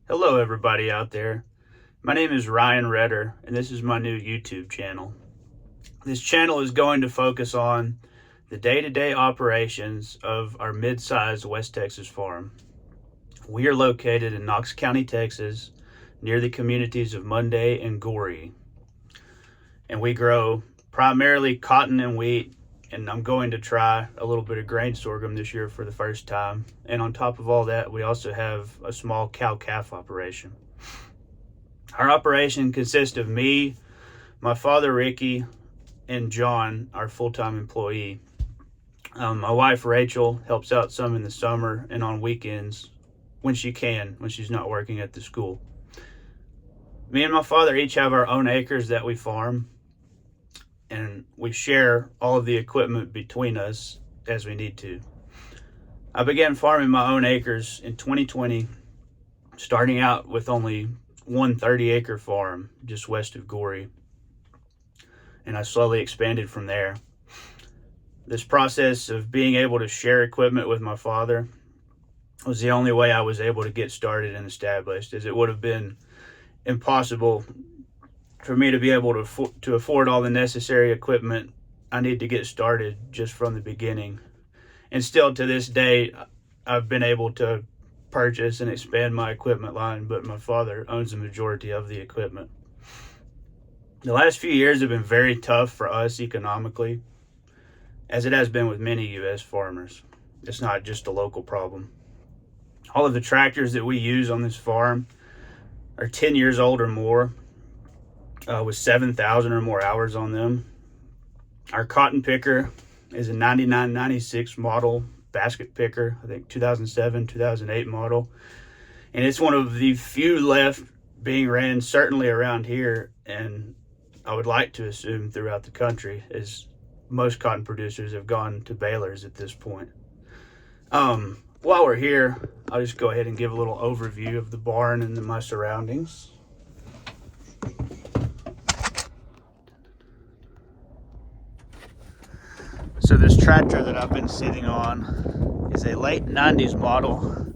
Hello everybody out there. My name is Ryan Redder and this is my new YouTube channel. This channel is going to focus on the day-to-day operations of our mid-sized West Texas farm. We are located in Knox County, Texas, near the communities of Munday and Goree. And we grow primarily cotton and wheat, and I'm going to try a little bit of grain sorghum this year for the first time. And on top of all that, we also have a small cow-calf operation. Our operation consists of me, my father Ricky, and John, our full-time employee. My wife Rachel helps out some in the summer and on weekends when she can, when she's not working at the school. Me and my father each have our own acres that we farm, and we share all of the equipment between us as we need to. I began farming my own acres in 2020, starting out with only one 30-acre farm just west of Goree, and I slowly expanded from there. This process of being able to share equipment with my father was the only way I was able to get started and established, as it would have been impossible for me to be able to afford all the necessary equipment I need to get started just from the beginning. And still to this day, I've been able to purchase and expand my equipment line, but my father owns the majority of the equipment. The last few years have been very tough for us economically, as it has been with many U.S. farmers. It's not just a local problem. All of the tractors that we use on this farm are 10 years old or more, with 7,000 or more hours on them. Our cotton picker is a 99-96 model basket picker, I think 2007, 2008 model. And it's one of the few left being ran certainly around here, and I would like to assume throughout the country, as most cotton producers have gone to balers at this point. While we're here, I'll just go ahead and give a little overview of the barn and my surroundings. So this tractor that I've been sitting on is a late 90s model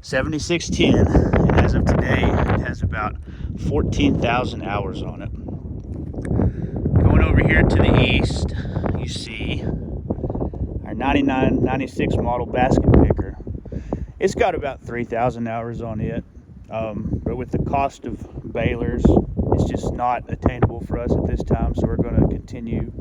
7610, and as of today it has about 14,000 hours on it. Going over here to the east, you see our 99-96 model basket picker. It's got about 3,000 hours on it, but with the cost of balers, it's just not attainable for us at this time, so we're going to continue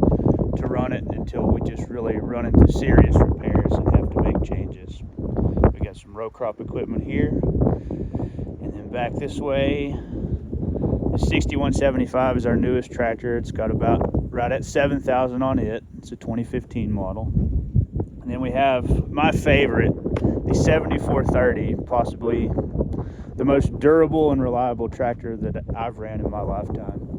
to run it until we just really run into serious repairs and have to make changes. We got some row crop equipment here, and then back this way, the 6175 is our newest tractor. It's got about right at 7,000 on it. It's a 2015 model. And then we have my favorite, the 7430, possibly the most durable and reliable tractor that I've ran in my lifetime.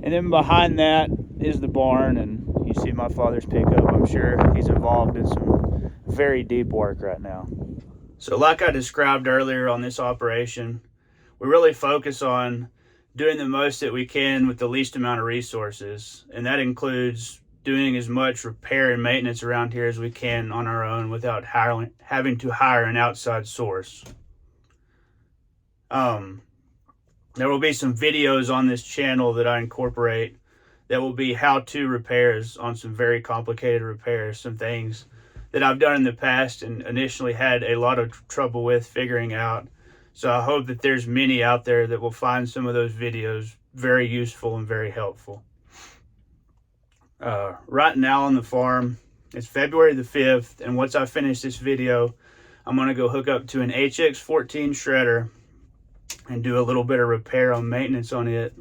And then behind that is the barn, and you see my father's pickup. I'm sure he's involved in some very deep work right now. So like I described earlier on this operation, we really focus on doing the most that we can with the least amount of resources, and that includes doing as much repair and maintenance around here as we can on our own without having to hire an outside source. There will be some videos on this channel that I incorporate that will be how-to repairs on some very complicated repairs, some things that I've done in the past and initially had a lot of trouble with figuring out. So I hope that there's many out there that will find some of those videos very useful and very helpful. Right now on the farm, it's February the 5th, and once I finish this video, I'm going to go hook up to an HX14 shredder and do a little bit of repair on maintenance on it.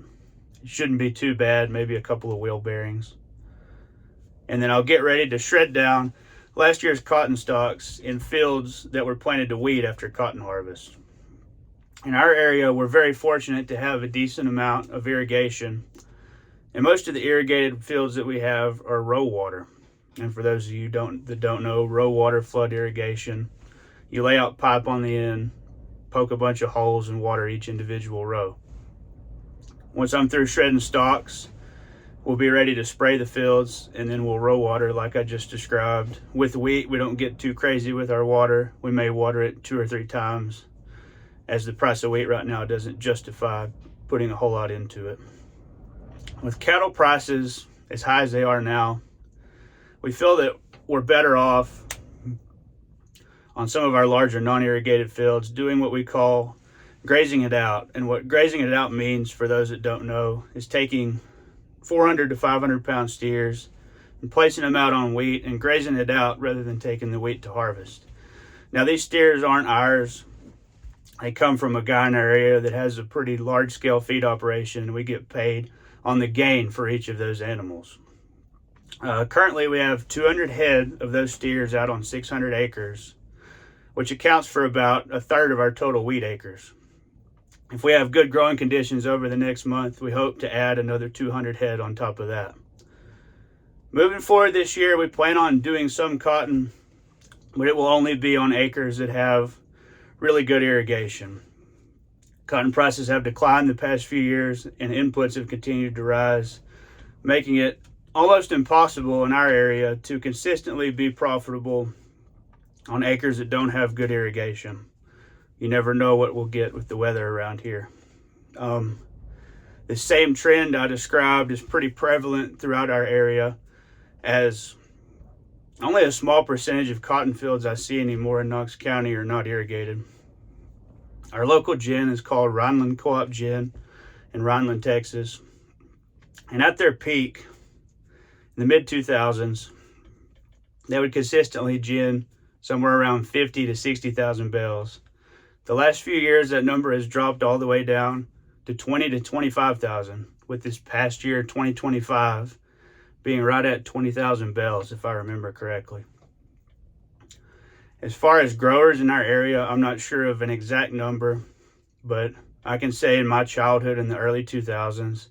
It shouldn't be too bad, maybe a couple of wheel bearings. And then I'll get ready to shred down last year's cotton stalks in fields that were planted to weed after cotton harvest. In our area, we're very fortunate to have a decent amount of irrigation, and most of the irrigated fields that we have are row water. And for those of you that don't know, row water flood irrigation, you lay out pipe on the end, poke a bunch of holes, and water each individual row. Once I'm through shredding stalks, we'll be ready to spray the fields, and then we'll row water like I just described. With wheat, we don't get too crazy with our water. We may water it 2 or 3 times, as the price of wheat right now doesn't justify putting a whole lot into it. With cattle prices as high as they are now, we feel that we're better off on some of our larger non-irrigated fields doing what we call grazing it out. And what grazing it out means, for those that don't know, is taking 400 to 500 pound steers and placing them out on wheat and grazing it out rather than taking the wheat to harvest. Now, these steers aren't ours. They come from a guy in our area that has a pretty large scale feed operation, and we get paid on the gain for each of those animals. Currently, we have 200 head of those steers out on 600 acres, which accounts for about a third of our total wheat acres. If we have good growing conditions over the next month, we hope to add another 200 head on top of that. Moving forward this year, we plan on doing some cotton, but it will only be on acres that have really good irrigation. Cotton prices have declined the past few years and inputs have continued to rise, making it almost impossible in our area to consistently be profitable on acres that don't have good irrigation. You never know what we'll get with the weather around here. The same trend I described is pretty prevalent throughout our area, as only a small percentage of cotton fields I see anymore in Knox County are not irrigated. Our local gin is called Rhineland Co-op Gin in Rhineland, Texas. And at their peak, in the mid-2000s, they would consistently gin somewhere around 50 to 60,000 bales. The last few years, that number has dropped all the way down to 20 to 25,000, with this past year, 2025, being right at 20,000 bales, if I remember correctly. As far as growers in our area, I'm not sure of an exact number, but I can say in my childhood in the early 2000s,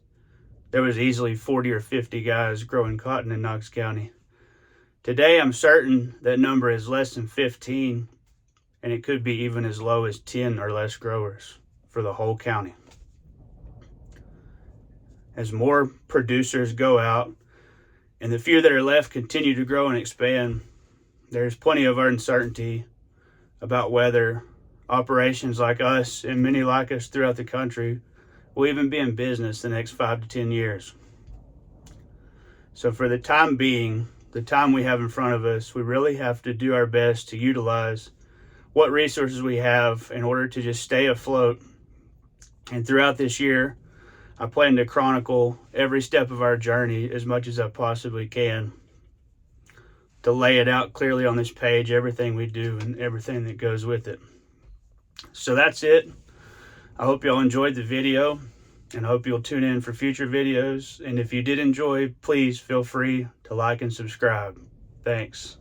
there was easily 40 or 50 guys growing cotton in Knox County. Today, I'm certain that number is less than 15, and it could be even as low as 10 or less growers for the whole county. As more producers go out and the few that are left continue to grow and expand, there's plenty of uncertainty about whether operations like us and many like us throughout the country will even be in business the next 5 to 10 years. So for the time being, the time we have in front of us, we really have to do our best to utilize what resources we have in order to just stay afloat. And throughout this year, I plan to chronicle every step of our journey as much as I possibly can, to lay it out clearly on this page, everything we do and everything that goes with it. So that's it. I hope y'all enjoyed the video, and I hope you'll tune in for future videos. And if you did enjoy, please feel free to like and subscribe. Thanks.